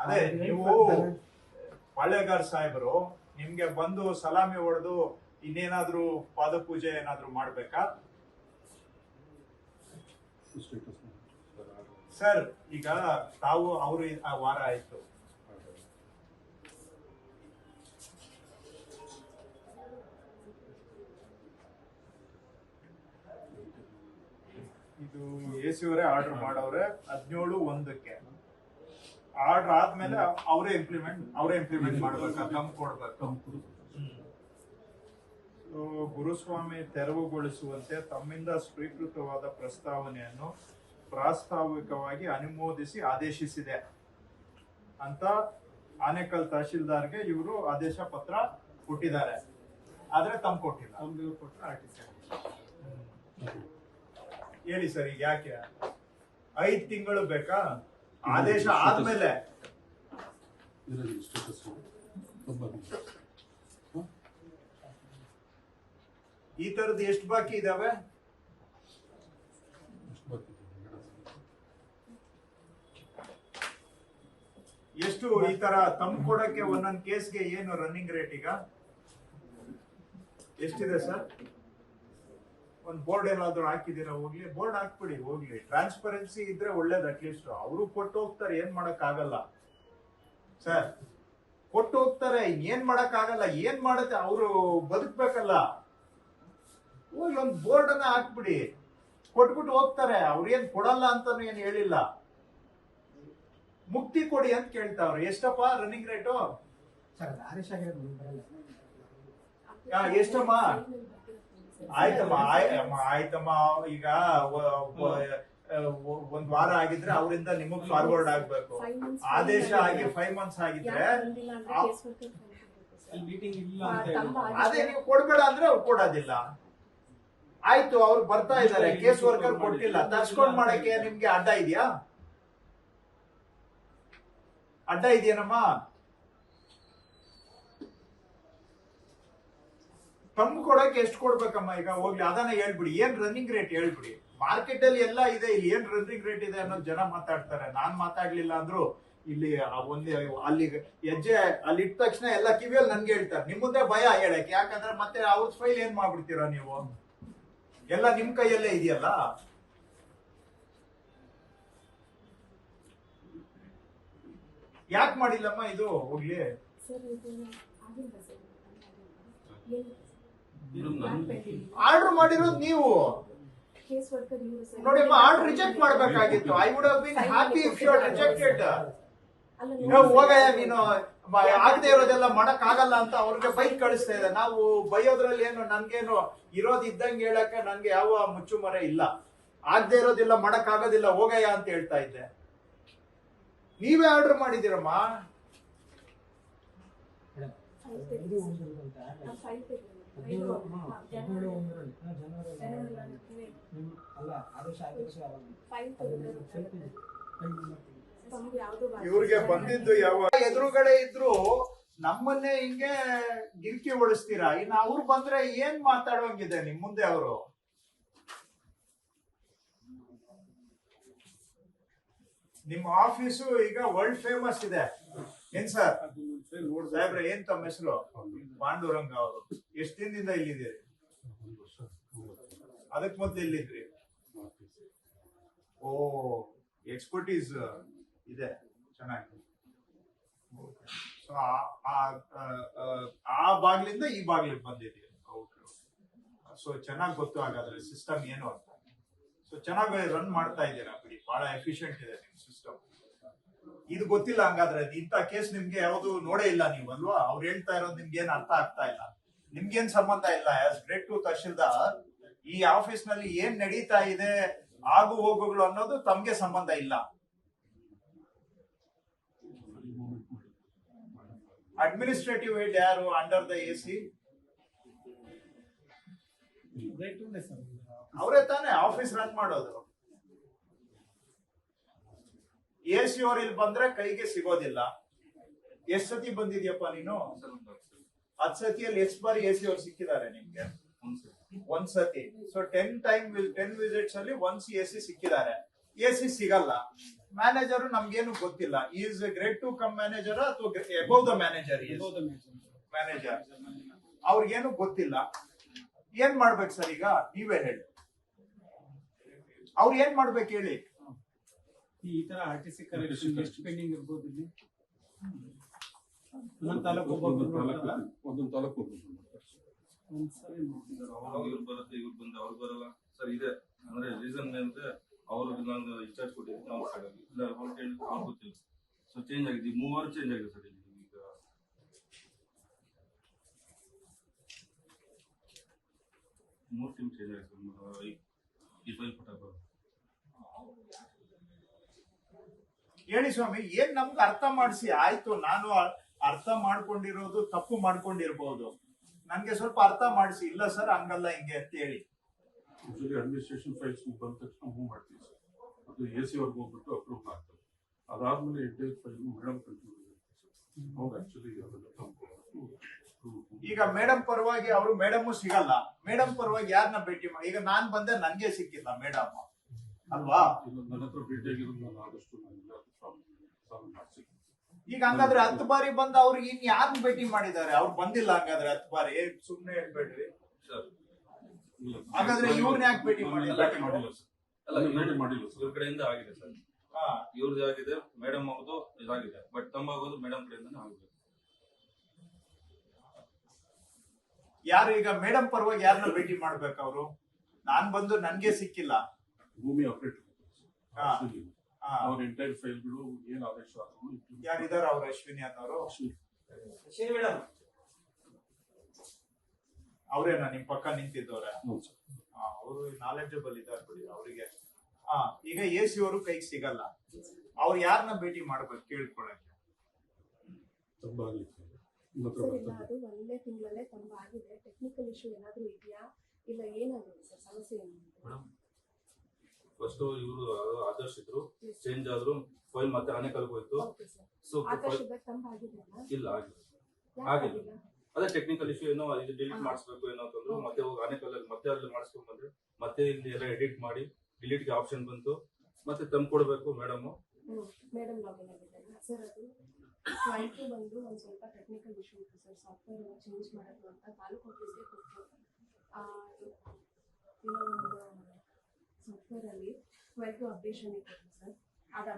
ಅದೇ ನೀವು ಪಾಳೆಗಾರ್ ಸಾಹೇಬರು ನಿಮ್ಗೆ ಬಂದು ಸಲಾಮಿ ಹೊಡೆದು ಇನ್ನೇನಾದ್ರೂ ಪಾದಪೂಜೆ ಏನಾದ್ರೂ ಮಾಡ್ಬೇಕಾ ಸರ್? ಈಗ ತಾವು ಅವರು ಆ ವಾರ ಆಯ್ತು, ಇದು AC ಅವರೇ ಆರ್ಡರ್ ಮಾಡವ್ರೆ 17/1ಕ್ಕೆ. ಆರ್ಡರ್ ಆದ್ಮೇಲೆ ಅವರೇ ಇಂಪ್ಲಿಮೆಂಟ್ ಮಾಡ್ಬೇಕು, ತಮ್ಮ ಕೊಡ್ಬೇಕು. ಗುರುಸ್ವಾಮಿ ತೆರವುಗೊಳಿಸುವಂತೆ ತಮ್ಮಿಂದ ಸ್ವೀಕೃತವಾದ ಪ್ರಸ್ತಾವನೆಯನ್ನು ಪ್ರಾಸ್ತಾವಿಕವಾಗಿ ಅನುಮೋದಿಸಿ ಆದೇಶಿಸಿದೆ ಅಂತ ಆನೇಕಲ್ ತಹಶೀಲ್ದಾರ್ಗೆ ಇವರು ಆದೇಶ ಪತ್ರ ಕೊಟ್ಟಿದ್ದಾರೆ. ಆದ್ರೆ ತಮ್ಮ ಕೊಟ್ಟಿಲ್ಲ. ಹೇಳಿ ಸರ್, ಈಗ ಯಾಕೆ 5 ತಿಂಗಳು ಬೇಕಾ? ಆದೇಶ ಆದ್ಮೇಲೆ ಈ ತರದ್ದು ಎಷ್ಟು ಬಾಕಿ ಇದಾವೆ? ಎಷ್ಟು ಈ ತರ ತಮ್ಮ ಕೊಡಕ್ಕೆ ಒಂದೊಂದು ಕೇಸ್ಗೆ ಏನು ರನ್ನಿಂಗ್ ರೇಟ್ ಈಗ ಎಷ್ಟಿದೆ ಸರ್? ಒಂದು ಬೋರ್ಡ್ ಏನಾದ್ರು ಹಾಕಿದೀರಾ? ಹೋಗ್ಲಿ, ಬೋರ್ಡ್ ಹಾಕ್ಬಿಡಿ, ಹೋಗ್ಲಿ. ಟ್ರಾನ್ಸ್ಪರೆನ್ಸಿ ಇದ್ರೆ ಒಳ್ಳೇದು. ಅಟ್ಲೀಸ್ಟ್ ಅವರು ಕೊಟ್ಟು ಹೋಗ್ತಾರೆ, ಏನ್ ಮಾಡಕ್ ಆಗಲ್ಲ ಸರ್. ಕೊಟ್ಟು ಹೋಗ್ತಾರೆ, ಏನ್ ಮಾಡಕ್ ಆಗಲ್ಲ. ಏನ್ ಮಾಡುತ್ತೆ, ಅವರು ಬದುಕ್ಬೇಕಲ್ಲ. ಹೋಗಿ ಒಂದು ಬೋರ್ಡ್ ಅನ್ನ ಹಾಕ್ಬಿಡಿ, ಕೊಟ್ಬಿಟ್ಟು ಹೋಗ್ತಾರೆ. ಅವ್ರೇನ್ ಕೊಡಲ್ಲ ಅಂತಾನು ಏನ್ ಹೇಳಿಲ್ಲ. ಮುಕ್ತಿ ಕೊಡಿ ಅಂತ ಕೇಳ್ತಾವ್ರೆ. ಎಷ್ಟಪ್ಪ ರನ್ನಿಂಗ್ ರೇಟು? ಎಷ್ಟಮ್ಮ? ಆಯ್ತಮ್ಮ. ಈಗ ಒಂದ್ ವಾರ ಆಗಿದ್ರೆ ಅವರಿಂದ ನಿಮಗ್ ಫಾರ್ವರ್ಡ್ ಆಗ್ಬೇಕು. ಆದೇಶ ಆಗಿ 5 months ಆಗಿದ್ರೆ ಅದೇ ನೀವು ಕೊಡ್ಬೇಡ ಅಂದ್ರೆ ಅವ್ರು ಕೊಡೋದಿಲ್ಲ. ಆಯ್ತು, ಅವ್ರು ಬರ್ತಾ ಇದಾರೆ, ಕೇಸ್ ವರ್ಕರ್ ಕೊಟ್ಟಿಲ್ಲ, ತರ್ಸ್ಕೊಂಡ್ ಮಾಡಕ್ಕೆ ನಿಮ್ಗೆ ಅಡ್ಡ ಇದೆಯಾ? ಅಡ್ಡ ಇದೆಯೇನಮ್ಮ? ತಮ್ಮ ಕೊಡಕ್ಕೆ ಎಷ್ಟು ಕೊಡ್ಬೇಕಮ್ಮ? ಈಗ ಹೋಗ್ಲಿ, ಅದನ್ನ ಹೇಳ್ಬಿಡಿ. ಏನ್ ರನ್ನಿಂಗ್ ರೇಟ್ ಹೇಳ್ಬಿಡಿ. ಮಾರ್ಕೆಟ್ ಅಲ್ಲಿ ಎಲ್ಲ ಇದೆ, ಇಲ್ಲಿ ಏನ್ ರನ್ನಿಂಗ್ ರೇಟ್ ಇದೆ ಅನ್ನೋದು ಜನ ಮಾತಾಡ್ತಾರೆ. ನಾನ್ ಮಾತಾಡ್ಲಿಲ್ಲ ಅಂದ್ರು ಇಲ್ಲಿ ಅಲ್ಲಿ ಹೆಜ್ಜೆ ಅಲ್ಲಿ ಇಟ್ಟ ತಕ್ಷಣ ಎಲ್ಲ ಕಿವಿಯಲ್ಲಿ ನನ್ಗೆ ಹೇಳ್ತಾರೆ. ನಿಮ್ ಮುಂದೆ ಭಯ ಹೇಳಕ್ಕೆ, ಯಾಕಂದ್ರೆ ಮತ್ತೆ ಅವ್ರ ಫೈಲ್ ಏನ್ ಮಾಡ್ಬಿಡ್ತೀರಾ ನೀವು? ಎಲ್ಲ ನಿಮ್ ಕೈಯಲ್ಲೇ ಇದೆಯಲ್ಲ. ಯಾಕೆ ಮಾಡಿಲ್ಲಮ್ಮ ಇದು? ಹೋಗ್ಲಿ, ಆರ್ಡರ್ ಮಾಡಿರೋದು ನೀವು ನೋಡಿ. ಆರ್ಡರ್ ರಿಜೆಕ್ಟ್ ಮಾಡ್ಬೇಕಾಗಿತ್ತು. I would have been happy if you had rejected. ಹೋಗಯ್ಯ, ನೀನು ಆಗದೆ ಇರೋದೆಲ್ಲ ಮಾಡಕ್ ಆಗಲ್ಲ ಅಂತ ಅವ್ರಿಗೆ ಬೈಕ್ ಕಳಿಸ್ತಾ ಇದೆ. ನಾವು ಬೈಯೋದ್ರಲ್ಲಿ ಏನು, ನನ್ಗೇನು ಇರೋದ್ ಇದ್ದಂಗೆ ಹೇಳಕ್ಕೆ ನನ್ಗೆ ಯಾವ ಮುಚ್ಚುಮರೆ ಇಲ್ಲ. ಆಗದೆ ಇರೋದಿಲ್ಲ, ಮಾಡಕ್ ಆಗೋದಿಲ್ಲ, ಹೋಗಯ್ಯ ಅಂತ ಹೇಳ್ತಾ ಇದ್ದೆ. ನೀವೇ ಆರ್ಡರ್ ಮಾಡಿದಿರಮ್ಮ. ಇವ್ರಿಗೆ ಬಂದಿದ್ದು ಯಾವ ಎದುರುಗಡೆ ಇದ್ರು ನಮ್ಮನ್ನೇ ಹಿಂಗೆ ಗಿರ್ಕಿ ಹೊಡಿಸ್ತೀರಾ. ಇನ್ನು ಅವ್ರು ಬಂದ್ರೆ ಏನ್ ಮಾತಾಡೋಂಗಿದೆ ನಿಮ್ ಮುಂದೆ? ಅವರು ನಿಮ್ಮ ಆಫೀಸು ಈಗ ವರ್ಲ್ಡ್ ಫೇಮಸ್ ಇದೆ. ಏನ್ ಸರ್ ಸಾಹೇಬ್ರೆ, ಏನ್ ತಮ್ಮ ಹೆಸರು? ಪಾಂಡುರಂಗ ಅವರು. ಎಷ್ಟು ದಿನದಿಂದ ಇಲ್ಲಿದ್ದೀರಿ? ಅದಕ್ ಮೊದ್ಲು ಇಲ್ಲಿದ್ರಿ? ಓ, ಎಕ್ಸ್ಪರ್ಟೀಸ್ ಇದೆ, ಚೆನ್ನಾಗಿ. ಸೊ ಆ ಬಾಗ್ಲಿಂದ ಈ ಬಾಗ್ಲಿಗೆ ಬಂದಿದ್ದೀರಿ. ಸೊ ಚೆನ್ನಾಗಿ ಗೊತ್ತು ಹಾಗಾದ್ರೆ ಸಿಸ್ಟಮ್ ಏನು ಅಂತ. ಸೊ ಚೆನ್ನಾಗಿ ರನ್ ಮಾಡ್ತಾ ಇದ್ದೀರಾ ಬಿಡಿ, ಬಹಳ ಎಫಿಷಿಯಂಟ್ ಇದೆ ನಿಮ್ ಸಿಸ್ಟಮ್. ಇದು ಗೊತ್ತಿಲ್ಲ ಹಂಗಾದ್ರೆ, ಇಂಥ ಕೇಸ್ ನಿಮ್ಗೆ ಯಾವ್ದು ನೋಡೇ ಇಲ್ಲ ನೀವು ಅಲ್ವಾ? ಅವ್ರು ಹೇಳ್ತಾ ಇರೋದು ನಿಮ್ಗೆ ಏನ್ ಅರ್ಥ ಆಗ್ತಾ ಇಲ್ಲ. ನಿಮ್ಗೇನ್ ಸಂಬಂಧ ಇಲ್ಲ. ಆಸ್ ಗ್ರೇಟ್ ಟು ತಹಶೀಲ್ದಾರ್, ಈ ಆಫೀಸ್ ನಲ್ಲಿ ಏನ್ ನಡೀತಾ ಇದೆ, ಆಗು ಹೋಗುಗಳು ಅನ್ನೋದು ತಮ್ಗೆ ಸಂಬಂಧ ಇಲ್ಲ. ಅಡ್ಮಿನಿಸ್ಟ್ರೇಟಿವ್ ಹೆಡ್ ಯಾರು ಅಂಡರ್ ದ AC? ಅವರೇ ತಾನೇ ಆಫೀಸ್ ರನ್ ಮಾಡೋದು. AC ಅವ್ರು ಇಲ್ಲಿ ಬಂದ್ರೆ ಕೈಗೆ ಸಿಗೋದಿಲ್ಲ. ಎಷ್ಟ್ ಸತಿ ಬಂದಿದ್ಯಪ್ಪ ನೀನು? 10 ಸತಿಯಲ್ಲಿ ಎಷ್ಟು ಬಾರಿ AC ಅವ್ರು ಸಿಕ್ಕಿದ್ದಾರೆ ನಿಮ್ಗೆ? ಒಂದ್ ಸತಿ. ಸೊ 10 ವಿಸಿಟ್ಸ್ ಅಲ್ಲಿ 1 AC ಸಿಕ್ಕಿದ್ದಾರೆ. AC ಸಿಗಲ್ಲ. ಮ್ಯಾನೇಜರ್ ನಮ್ಗೇನು ಗೊತ್ತಿಲ್ಲ. Is grade two come manager ಅಥವಾ ಅಬೌವ್ ದ ಮ್ಯಾನೇಜರ್ ಮ್ಯಾನೇಜರ್ ಅವ್ರಿಗೇನು ಗೊತ್ತಿಲ್ಲ. ಏನ್ ಮಾಡ್ಬೇಕು ಸರ್ ಈಗ ನೀವೇ ಹೇಳಿ, ಅವ್ರು ಏನ್ ಮಾಡ್ಬೇಕು ಹೇಳಿ. ಈ ತರ ಆರ್ಟಿಸಿ ಕರೆಕ್ಷನ್ ಎಷ್ಟು ಪೆಂಡಿಂಗ್ ಇರ್ಬೋದು ಇಲ್ಲಿ? ಒಂದೊಂದು ತಾಲೂಕು ಒಂದೊಂದು ತಾಲೂಕು ಒಂದ್ಸರಿ ಇವ್ರು ಬರುತ್ತೆ ಇವ್ರು ಬಂದು ಅವ್ರು ಬರಲ್ಲ ಸರ್. ಇದೆ ಅಂದ್ರೆ ರೀಸನ್ ಏನಂದ್ರೆ ಅವ್ರಿಗೆ ನಾನು ಇನ್ಚಾರ್ಜ್ ಕೊಟ್ಟಿದ್ದೀನಿ ಅವ್ರ ಸೈಡ್ ಅಲ್ಲಿ ಇಲ್ಲ ಅವ್ರು ಕೇಳಿದ್ರೆ ಅವ್ರು ಗೊತ್ತಿಲ್ಲ. ಸೊ ಚೇಂಜ್ ಆಗಿದೆ, 3 ವಾರ ಚೇಂಜ್ ಆಗಿದೆ ಸರ್. ಈಗ 3 ಟೀಮ್ ಚೇಂಜ್ ಆಗಿದೆ ಸರ್. ಈ ಫೈಲ್ ಪುಟ ಹೇಳಿ ಸ್ವಾಮಿ, ಏನ್ ನಮ್ಗೆ ಅರ್ಥ ಮಾಡಿಸಿ. ಆಯ್ತು, ನಾನು ಅರ್ಥ ಮಾಡ್ಕೊಂಡಿರೋದು ತಪ್ಪು ಮಾಡ್ಕೊಂಡಿರ್ಬೋದು, ನನ್ಗೆ ಸ್ವಲ್ಪ ಅರ್ಥ ಮಾಡಿಸಿ. ಇಲ್ಲ ಸರ್ ಹಂಗಲ್ಲ ಹಿಂಗೆ ಅಂತ ಹೇಳಿ. ಅಡ್ಮಿನಿಸ್ಟ್ರೇಷನ್ ಫೈಲ್ಸ್ ಬಂದ ತಕ್ಷಣ ಮೂವ್ ಮಾಡ್ತೀವಿ ಸರ್. ಅದು AC ಅವ್ರಿಗೆ ಹೋಗ್ಬಿಟ್ಟು ಅಪ್ರೂವ್ ಮಾಡ್ತಾರೆ. ಅದಾದ್ಮೇಲೆ ಎಂಟೈರ್ ಫೈಲ್ ಮೇಡಮ್ ಕಂಟ್ರೋಲ್ ಅವ್ರು ಆಕ್ಚುಲಿ ಈಗ ಮೇಡಮ್ ಪರವಾಗಿ ಅವರು ಮೇಡಮ್ ಸಿಗಲ್ಲ. ಮೇಡಮ್ ಪರವಾಗಿ ಯಾರನ್ನ ಭೇಟಿ ಮಾಡಿ? ಈಗ ನಾನ್ ಬಂದೆ ನನ್ಗೆ ಸಿಕ್ಕಿಲ್ಲ ಮೇಡಮ್ ಅಲ್ವಾ? ನನ್ನ ಹತ್ರ ಭೇಟಿ ಆಗಿರೋದು ನಾನು ಆದಷ್ಟು ಸಾಲ್ವ್ ಮಾಡಿಸಿ. ಈಗ ಹಂಗಾದ್ರೆ 10 ಬಾರಿ ಬಂದ ಅವ್ರಿಗೆ ಇನ್ ಯಾರನ್ನ ಭೇಟಿ ಮಾಡಿದ್ದಾರೆ? ಅವ್ರು ಬಂದಿಲ್ಲ ಹಂಗಾದ್ರೆ 10 ಬಾರಿ. ಸುಮ್ನೆ ಹೇಳ್ಬೇಡ್ರಿ ಸರ್. ಹಾಗಾದ್ರೆ ಇವ್ರನ್ನ ಯಾಕೆ ಭೇಟಿ ಮಾಡಿಲ್ಲ? ಮಾಡಿಲ್ಲ ಸರ್, ಅಲ್ಲ ಭೇಟಿ ಮಾಡಿಲ್ಲ ಸರ್. ಇವ್ರ ಕಡೆಯಿಂದ ಆಗಿದೆ ಸರ್. ಇವ್ರದ್ದು ಆಗಿದೆ, ಮೇಡಮ್ ಅವ್ರದ್ದು ಇದಾಗಿದೆ. ಬಟ್ ತಮ್ಮಾಗೋದು ಮೇಡಮ್ ಕಡೆಯಿಂದನೇ ಆಗಿದೆ. ಯಾರು ಈಗ ಮೇಡಮ್ ಪರವಾಗಿ ಯಾರನ್ನ ಭೇಟಿ ಮಾಡ್ಬೇಕು ಅವರು? ನಾನ್ ಬಂದು ನನ್ಗೆ ಸಿಕ್ಕಿಲ್ಲ. ಭೂಮಿ ಆಪರೇಟರ್ ಅವ್ರ ಎಂಟೈರ್ ಫೈಲ್ಗಳು ಏನ್ ಆದೇಶ ಆದ್ರು ಯಾರಿದಾರ ಅವ್ರು? ಅಶ್ವಿನಿ ಅನ್ನೋರು ಅವ್ರೇನಾ ನಿಮ್ ಪಕ್ಕ ನಿಂತಿದ್ದವ್ರೆ? ಅವರು ನಾಲೆಜಬಲ್ ಇದಾರೆ ಬಿಡಿ ಅವರಿಗೆ. ಈಗ AC ಅವರು ಕೈಗೆ ಸಿಗಲ್ಲ. ಅವ್ರು ಯಾರನ್ನ ಭೇಟಿ ಮಾಡ್ಬೇಕು ಕೇಳ್ಕೊಳಕ್ಕೆ? ಅದು ಒಂದೇ ತಿಂಗಳಲ್ಲೇ ಆಗಿದೆ. ಟೆಕ್ನಿಕಲ್ ಇಶ್ಯೂ ಏನಾದ್ರೂ ಇದೆಯಾ ಇಲ್ಲ ಏನಾಗಿದೆ ಸರ್? ಸಮಸ್ಯೆ ಏನು? ಫಸ್ಟ್ ಇವರು ಆದರ್ಶ್ ಇದ್ರು, ಚೇಂಜ್ ಆದ್ರು, ಫೈಲ್ ಮತ್ತೆ ಆನೆಕಲ್ಗೆ ಹೋಯ್ತು. ಸೊ ಇಲ್ಲ ಆಗಿಲ್ಲ. ಅದೇ ಟೆಕ್ನಿಕಲ್ ಇಶ್ಯೂ ಏನೋ ಇದು ಡಿಲೀಟ್ ಮಾಡಿಸ್ಬೇಕು ಏನೋ ಅಂತಂದ್ರು. ಮತ್ತೆ ಹೋಗಿ ಆನೆಕಲ್ಲಲ್ಲಿ ಮತ್ತೆ ಅಲ್ಲಿ ಮಾಡಿಸ್ಕೊಂಡ್ ಬಂದ್ರೆ ಮತ್ತೆ ಇಲ್ಲಿ ಎಲ್ಲ ಎಡಿಟ್ ಮಾಡಿ ಡಿಲೀಟ್ಗೆ ಆಪ್ಷನ್ ಬಂತು. ಮತ್ತೆ ತಂದು ಕೊಡ್ಬೇಕು ಮೇಡಮ್. ಮೇಡಮ್ ಲಾಗಿನ್ ಆಗಿದ್ದಾರೆ ಸರ್. ಅದು ಕ್ಲೈಂಟ್ ಬಂದು ಒಂದು ಸ್ವಲ್ಪ ಟೆಕ್ನಿಕಲ್ ಇಶ್ಯೂ ಇತ್ತು ಸರ್. ಸಾಫ್ಟ್ವೇರ್ ಚೇಂಜ್ ಮಾಡೋದು ಅಂತ ತಾಲೂಕು ಆಫೀಸ್ಗೆ ಕೊಟ್ಟರು. ಏನೋ ಒಂದು ಸಾಫ್ಟ್ವೇರ್ ಅಲ್ಲಿ 12 ಅಪ್ಡೇಷನ್ ಇತ್ತು ಸರ್.